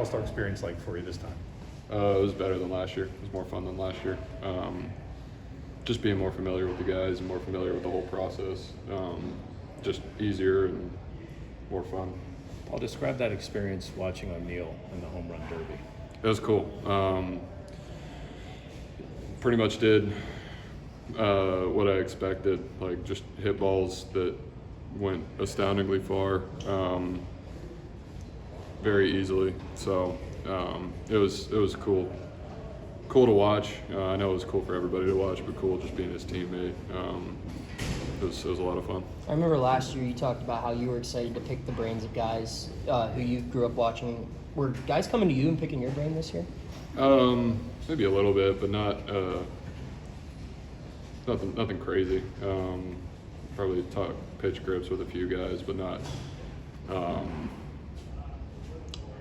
All-Star experience like for you this time? It was better than last year. It was more fun than last year. Just being more familiar with the guys and more familiar with the whole process. Just easier and more fun. Paul, describe that experience watching O'Neill in the home run derby. It was cool. Pretty much did what I expected, like just hit balls that went astoundingly far, very easily. So it was cool to watch. I know it was cool for everybody to watch, but cool just being his teammate. It was a lot of fun. I remember last year you talked about how you were excited to pick the brains of guys who you grew up watching. Were guys coming to you and picking your brain this year? Maybe a little bit, but not nothing crazy. Probably talk pitch grips with a few guys, but not.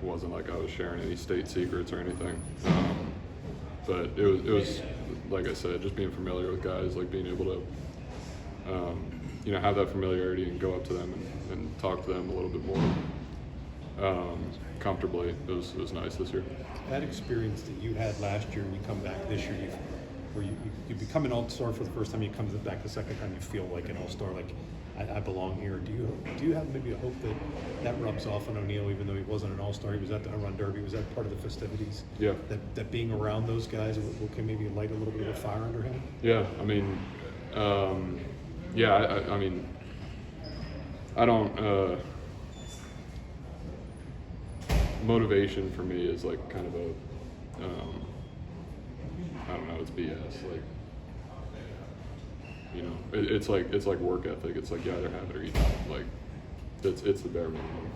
It wasn't like I was sharing any state secrets or anything. But it was like I said, just being familiar with guys, like being able to have that familiarity and go up to them and talk to them a little bit more comfortably. It was nice this year. That experience that you had last year and you come back this year, where you become an All-Star for the first time, you come back the second time, you feel like an All-Star, like I belong here. Do you have maybe a hope that rubs off on O'Neill, even though he wasn't an All-Star, he was at the home run derby, was that part of the festivities? Yeah. That being around those guys can maybe light a little bit of a fire under him? Yeah, I mean, I mean, I don't. Motivation for me is like kind of a, I don't know, it's BS. Like, it's like work ethic. It's like you either have it or you don't. Like, it's the bare minimum.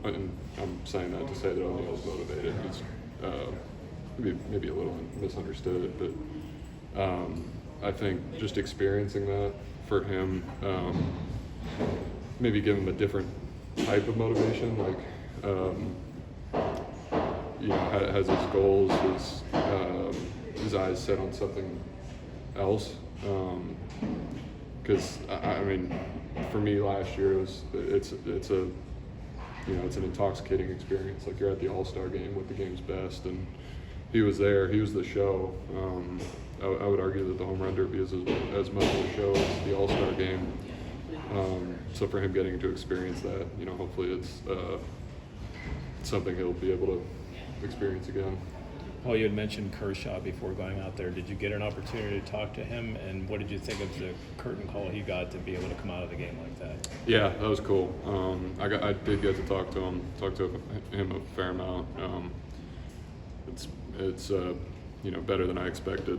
And I'm saying that to say that O'Neill's motivated. He's maybe a little misunderstood, but I think just experiencing that for him, maybe give him a different type of motivation. Like, has his goals, his eyes set on something else. Because I mean, for me last year it's an intoxicating experience. Like, you're at the All-Star game with the game's best, and he was there. He was the show. I would argue that the home run derby is as much of a show as the All-Star game. So for him getting to experience that, hopefully it's something he'll be able to experience again. Paul, you had mentioned Kershaw before going out there. Did you get an opportunity to talk to him, and what did you think of the curtain call he got to be able to come out of the game like that? Yeah, that was cool. I did get to talk to him a fair amount. It's better than I expected.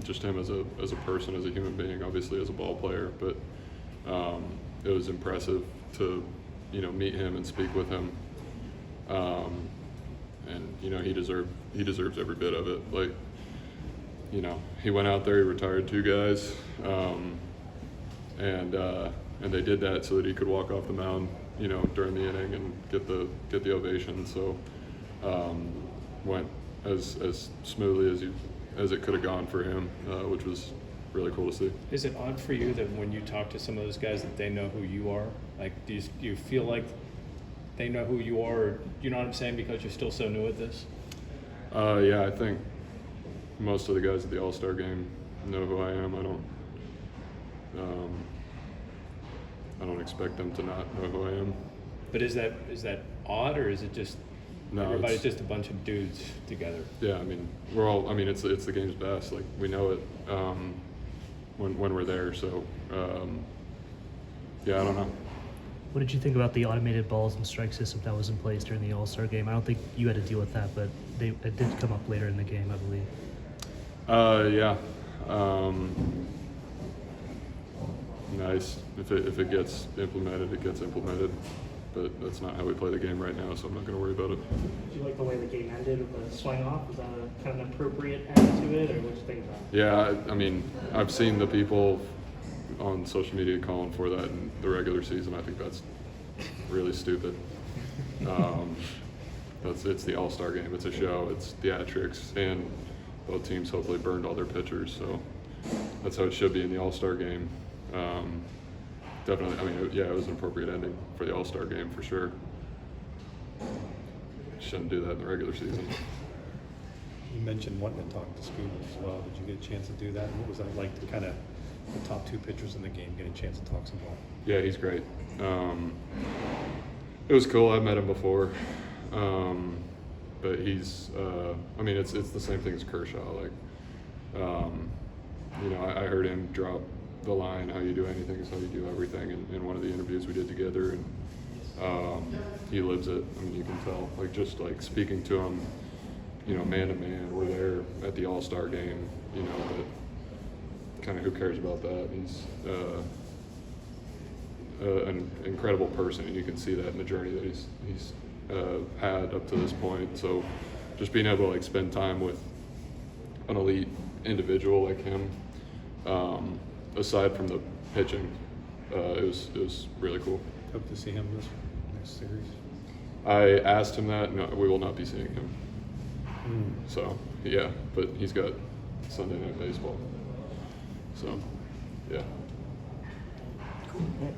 Just him as a person, as a human being, obviously as a ball player, but it was impressive to meet him and speak with him. And he deserves every bit of it. Like, he went out there, he retired 2 guys, and they did that so that he could walk off the mound, during the inning and get the ovation. So went as smoothly as it could have gone for him, which was really cool to see. Is it odd for you that when you talk to some of those guys that they know who you are? Like, do you feel like they know who you are, or, you know what I'm saying, because you're still so new at this? Yeah, I think most of the guys at the All-Star game know who I am. I don't expect them to not know who I am. But is that odd, or is it just everybody's just a bunch of dudes together? Yeah, I mean, we're all. I mean, it's the game's best. Like, we know it when we're there. So yeah, I don't know. What did you think about the automated balls and strike system that was in place during the All-Star game? I don't think you had to deal with that, but it did come up later in the game, I believe. Yeah. Nice. If it gets implemented, it gets implemented. But that's not how we play the game right now, so I'm not going to worry about it. Did you like the way the game ended with the swing off? Was that a kind of an appropriate end to it, or what did you think about it? Yeah, I mean, I've seen the people on social media calling for that in the regular season. I think that's really stupid. It's the All-Star game. It's a show. It's theatrics, and both teams hopefully burned all their pitchers. So that's how it should be in the All-Star game. Definitely. I mean, it was an appropriate ending for the All-Star game for sure. shouldn't do that in the regular season. You mentioned wanting to talk to Skenes as well. Did you get a chance to do that? And what was that like to kind of the top 2 pitchers in the game get a chance to talk some ball? Yeah, he's great. It was cool. I've met him before, but he's. I mean, it's the same thing as Kershaw. Like, you know, I heard him drop the line, "How you do anything is how you do everything," in one of the interviews we did together, and he lives it. I mean, you can tell. Like, just like speaking to him, you know, man to man. We're there at the All-Star game. You know, but kind of who cares about that? He's an incredible person, and you can see that in the journey that he's had up to this point. So just being able to like spend time with an elite individual like him, aside from the pitching, it was really cool. Hope to see him this next series. I asked him that. No, we will not be seeing him. So yeah, but he's got Sunday Night Baseball. So yeah. Cool.